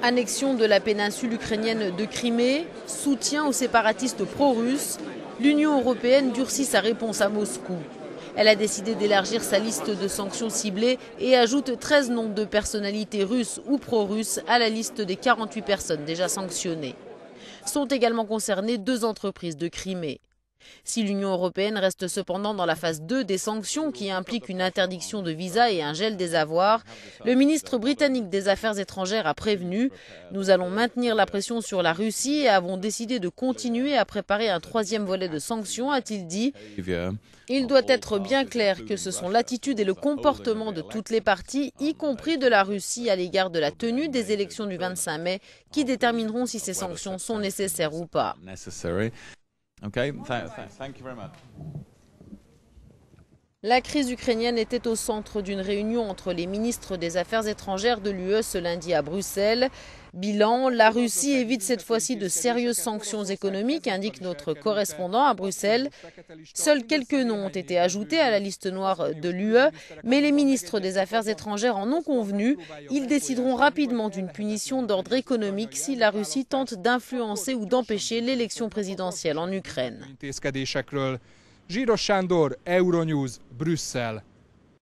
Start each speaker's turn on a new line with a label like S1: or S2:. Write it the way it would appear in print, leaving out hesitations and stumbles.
S1: Annexion de la péninsule ukrainienne de Crimée, soutien aux séparatistes pro-russes, l'Union européenne durcit sa réponse à Moscou. Elle a décidé d'élargir sa liste de sanctions ciblées et ajoute 13 noms de personnalités russes ou pro-russes à la liste des 48 personnes déjà sanctionnées. Sont également concernées 2 entreprises de Crimée. Si l'Union européenne reste cependant dans la phase 2 des sanctions qui impliquent une interdiction de visa et un gel des avoirs, le ministre britannique des Affaires étrangères a prévenu « Nous allons maintenir la pression sur la Russie et avons décidé de continuer à préparer un 3e volet de sanctions », a-t-il dit. Il doit être bien clair que ce sont l'attitude et le comportement de toutes les parties, y compris de la Russie à l'égard de la tenue des élections du 25 mai, qui détermineront si ces sanctions sont nécessaires ou pas.
S2: Okay, thank you very much.
S1: La crise ukrainienne était au centre d'une réunion entre les ministres des Affaires étrangères de l'UE ce lundi à Bruxelles. Bilan, la Russie évite cette fois-ci de sérieuses sanctions économiques, indique notre correspondant à Bruxelles. Seuls quelques noms ont été ajoutés à la liste noire de l'UE, mais les ministres des Affaires étrangères en ont convenu. Ils décideront rapidement d'une punition d'ordre économique si la Russie tente d'influencer ou d'empêcher l'élection présidentielle en Ukraine.
S3: Zsiros Sándor, Euronews, Brüsszel.